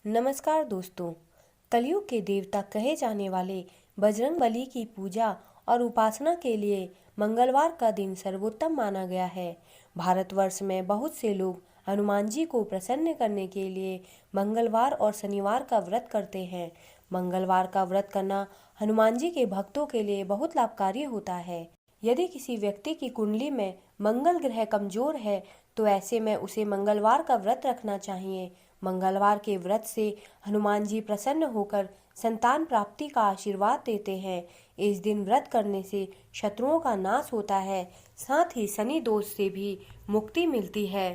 नमस्कार दोस्तों। कलयुग के देवता कहे जाने वाले बजरंगबली की पूजा और उपासना के लिए मंगलवार का दिन सर्वोत्तम माना गया है। भारतवर्ष में बहुत से लोग हनुमान जी को प्रसन्न करने के लिए मंगलवार और शनिवार का व्रत करते हैं। मंगलवार का व्रत करना हनुमान जी के भक्तों के लिए बहुत लाभकारी होता है। यदि किसी व्यक्ति की कुंडली में मंगल ग्रह कमजोर है तो ऐसे में उसे मंगलवार का व्रत रखना चाहिए। मंगलवार के व्रत से हनुमान जी प्रसन्न होकर संतान प्राप्ति का आशीर्वाद देते हैं। इस दिन व्रत करने से शत्रुओं का नाश होता है, साथ ही शनि दोष से भी मुक्ति मिलती है।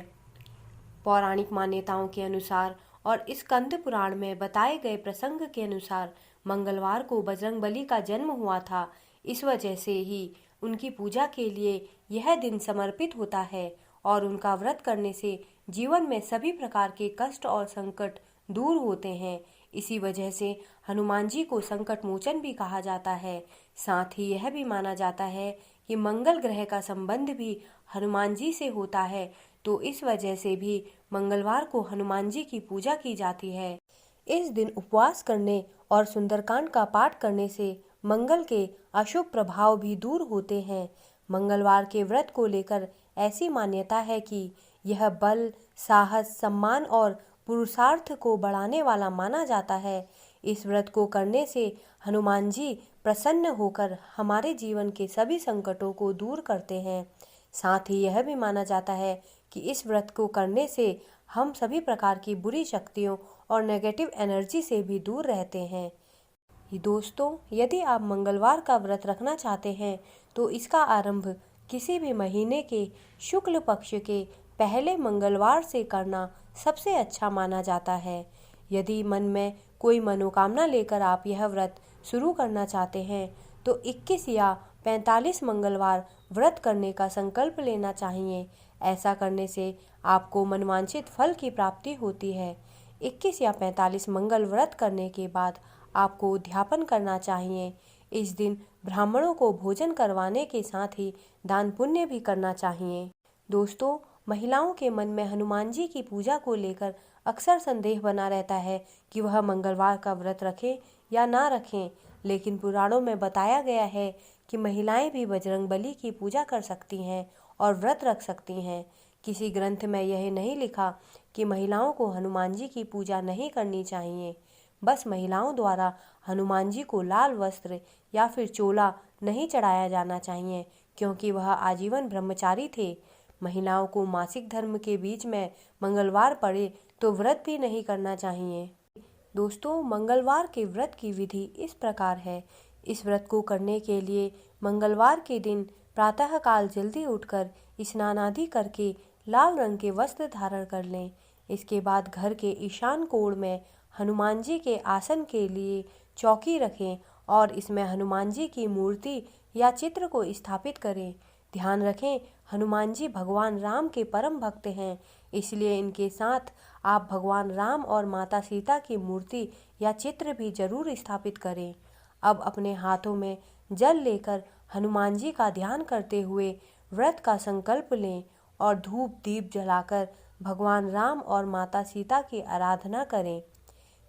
पौराणिक मान्यताओं के अनुसार और स्कंद पुराण में बताए गए प्रसंग के अनुसार मंगलवार को बजरंगबली का जन्म हुआ था। इस वजह से ही उनकी पूजा के लिए यह दिन समर्पित होता है और उनका व्रत करने से जीवन में सभी प्रकार के कष्ट और संकट दूर होते हैं। इसी वजह से हनुमान जी को संकट मोचन भी कहा जाता है। साथ ही यह भी माना जाता है कि मंगल ग्रह का संबंध भी हनुमान जी से होता है, तो इस वजह से भी मंगलवार को हनुमान जी की पूजा की जाती है। इस दिन उपवास करने और सुंदरकांड का पाठ करने से मंगल के अशुभ प्रभाव भी दूर होते हैं। मंगलवार के व्रत को लेकर ऐसी मान्यता है कि यह बल, साहस, सम्मान और पुरुषार्थ को बढ़ाने वाला माना जाता है। इस व्रत को करने से हनुमान जी प्रसन्न होकर हमारे जीवन के सभी संकटों को दूर करते हैं। साथ ही यह भी माना जाता है कि इस व्रत को करने से हम सभी प्रकार की बुरी शक्तियों और नेगेटिव एनर्जी से भी दूर रहते हैं। दोस्तों, यदि आप मंगलवार का व्रत रखना चाहते हैं तो इसका आरंभ किसी भी महीने के शुक्ल पक्ष के पहले मंगलवार से करना सबसे अच्छा माना जाता है। यदि मन में कोई मनोकामना लेकर आप यह व्रत शुरू करना चाहते हैं तो 21 या 45 मंगलवार व्रत करने का संकल्प लेना चाहिए। ऐसा करने से आपको मनवांछित फल की प्राप्ति होती है। 21 या 45 मंगल व्रत करने के बाद आपको उद्यापन करना चाहिए। इस दिन ब्राह्मणों को भोजन करवाने के साथ ही दान पुण्य भी करना चाहिए। दोस्तों, महिलाओं के मन में हनुमान जी की पूजा को लेकर अक्सर संदेह बना रहता है कि वह मंगलवार का व्रत रखें या ना रखें, लेकिन पुराणों में बताया गया है कि महिलाएं भी बजरंगबली की पूजा कर सकती हैं और व्रत रख सकती हैं। किसी ग्रंथ में यह नहीं लिखा कि महिलाओं को हनुमान जी की पूजा नहीं करनी चाहिए। बस महिलाओं द्वारा हनुमान जी को लाल वस्त्र या फिर चोला नहीं चढ़ाया जाना चाहिए, क्योंकि वह आजीवन ब्रह्मचारी थे। महिलाओं को मासिक धर्म के बीच में मंगलवार पड़े तो व्रत भी नहीं करना चाहिए। दोस्तों, मंगलवार के व्रत की विधि इस प्रकार है। इस व्रत को करने के लिए मंगलवार के दिन प्रातःकाल जल्दी उठकर स्नान आदि करके लाल रंग के वस्त्र धारण कर लें। इसके बाद घर के ईशान कोण में हनुमान जी के आसन के लिए चौकी रखें और इसमें हनुमान जी की मूर्ति या चित्र को स्थापित करें। ध्यान रखें, हनुमान जी भगवान राम के परम भक्त हैं, इसलिए इनके साथ आप भगवान राम और माता सीता की मूर्ति या चित्र भी जरूर स्थापित करें। अब अपने हाथों में जल लेकर हनुमान जी का ध्यान करते हुए व्रत का संकल्प लें और धूप दीप जलाकर भगवान राम और माता सीता की आराधना करें।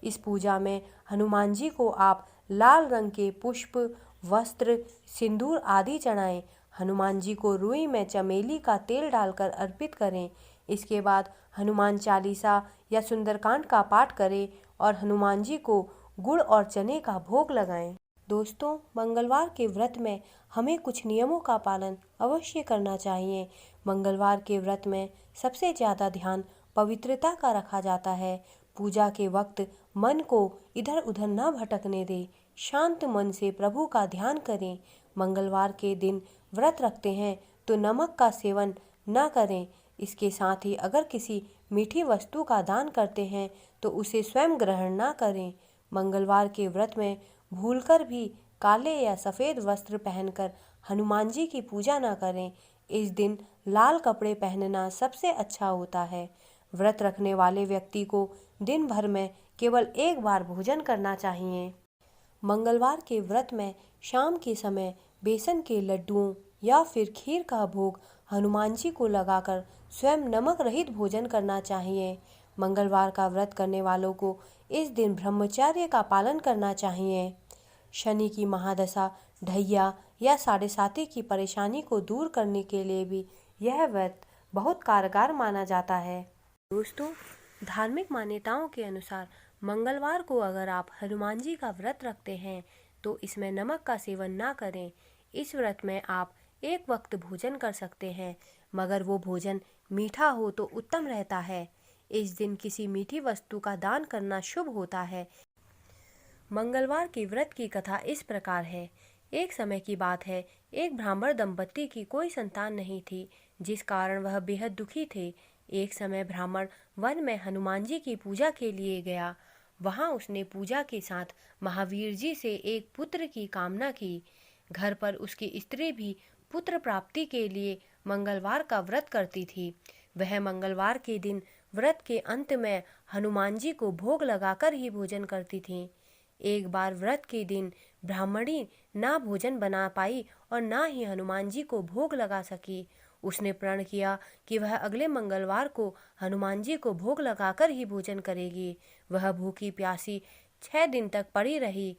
इस पूजा में हनुमान जी को आप लाल रंग के पुष्प, वस्त्र, सिंदूर आदि चढ़ाएं। हनुमान जी को रुई में चमेली का तेल डालकर अर्पित करें। इसके बाद हनुमान चालीसा या सुंदरकांड का पाठ करें और हनुमान जी को गुड़ और चने का भोग लगाएं। दोस्तों, मंगलवार के व्रत में हमें कुछ नियमों का पालन अवश्य करना चाहिए। मंगलवार के व्रत में सबसे ज़्यादा ध्यान पवित्रता का रखा जाता है। पूजा के वक्त मन को इधर उधर न भटकने दें। शांत मन से प्रभु का ध्यान करें। मंगलवार के दिन व्रत रखते हैं तो नमक का सेवन न करें। इसके साथ ही अगर किसी मीठी वस्तु का दान करते हैं तो उसे स्वयं ग्रहण न करें। मंगलवार के व्रत में भूलकर भी काले या सफ़ेद वस्त्र पहनकर हनुमान जी की पूजा न करें। इस दिन लाल कपड़े पहनना सबसे अच्छा होता है। व्रत रखने वाले व्यक्ति को दिन भर में केवल एक बार भोजन करना चाहिए। मंगलवार के व्रत में शाम के समय बेसन के लड्डुओं या फिर खीर का भोग हनुमान जी को लगाकर स्वयं नमक रहित भोजन करना चाहिए। मंगलवार का व्रत करने वालों को इस दिन ब्रह्मचर्य का पालन करना चाहिए। शनि की महादशा, ढैया या साढ़े साती की परेशानी को दूर करने के लिए भी यह व्रत बहुत कारगर माना जाता है। दोस्तों, धार्मिक मान्यताओं के अनुसार मंगलवार को अगर आप हनुमान जी का व्रत रखते हैं तो इसमें नमक का सेवन ना करें। इस व्रत में आप एक वक्त भोजन कर सकते हैं, मगर वो भोजन मीठा हो तो उत्तम रहता है। इस दिन किसी मीठी वस्तु का दान करना शुभ होता है। मंगलवार की व्रत की कथा इस प्रकार है। एक समय की बात है, एक ब्राह्मण दंपति की कोई संतान नहीं थी, जिस कारण वह बेहद दुखी थे। एक समय ब्राह्मण वन में हनुमान जी की पूजा के लिए गया। वहां उसने पूजा के साथ महावीर जी से एक पुत्र की कामना की। घर पर उसकी स्त्री भी पुत्र प्राप्ति के लिए मंगलवार का व्रत करती थी। वह मंगलवार के दिन व्रत के अंत में हनुमान जी को भोग लगाकर ही भोजन करती थी। एक बार व्रत के दिन ब्राह्मणी ना भोजन बना पाई और ना ही हनुमान जी को भोग लगा सकी। उसने प्रण किया कि वह अगले मंगलवार को हनुमान जी को भोग लगाकर ही भोजन करेगी। वह भूखी प्यासी 6 दिन तक पड़ी रही।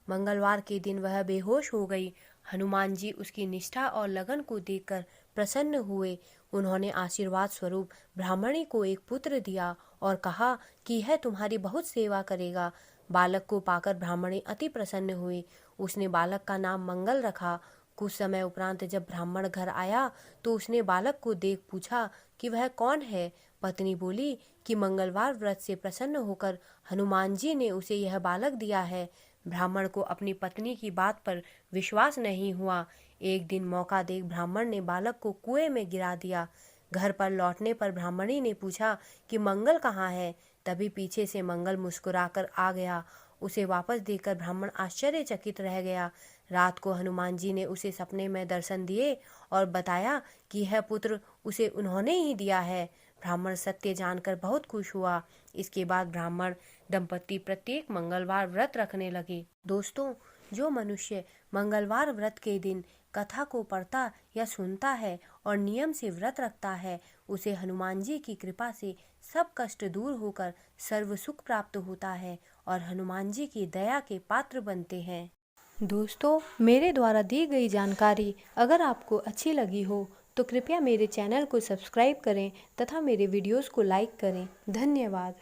मंगलवार के दिन वह बेहोश हो गई। हनुमान जी उसकी निष्ठा और लगन को देखकर प्रसन्न हुए। उन्होंने आशीर्वाद स्वरूप ब्राह्मणी को एक पुत्र दिया और कहा कि यह तुम्हारी बहुत सेवा करेगा। बालक को पाकर ब्राह्मणी अति प्रसन्न हुई। उसने बालक का नाम मंगल रखा। कुछ समय उपरांत जब ब्राह्मण घर आया तो उसने बालक को देख पूछा कि वह कौन है। पत्नी बोली कि मंगलवार व्रत से प्रसन्न होकर हनुमान जी ने उसे यह बालक दिया है। ब्राह्मण को अपनी पत्नी की बात पर विश्वास नहीं हुआ। एक दिन मौका देख ब्राह्मण ने बालक को कुएं में गिरा दिया। घर पर लौटने पर ब्राह्मणी ने पूछा कि मंगल कहाँ है। तभी पीछे से मंगल मुस्कुराकर आ गया। उसे वापस देखकर ब्राह्मण आश्चर्यचकित रह गया। रात को हनुमान जी ने उसे सपने में दर्शन दिए और बताया कि यह पुत्र उसे उन्होंने ही दिया है। ब्राह्मण सत्य जानकर बहुत खुश हुआ। इसके बाद ब्राह्मण दंपति प्रत्येक मंगलवार व्रत रखने लगे। दोस्तों, जो मनुष्य मंगलवार व्रत के दिन कथा को पढ़ता या सुनता है और नियम से व्रत रखता है, उसे हनुमान जी की कृपा से सब कष्ट दूर होकर सर्व सुख प्राप्त होता है और हनुमान जी की दया के पात्र बनते हैं। दोस्तों, मेरे द्वारा दी गई जानकारी अगर आपको अच्छी लगी हो तो कृपया मेरे चैनल को सब्सक्राइब करें तथा मेरे वीडियोस को लाइक करें। धन्यवाद।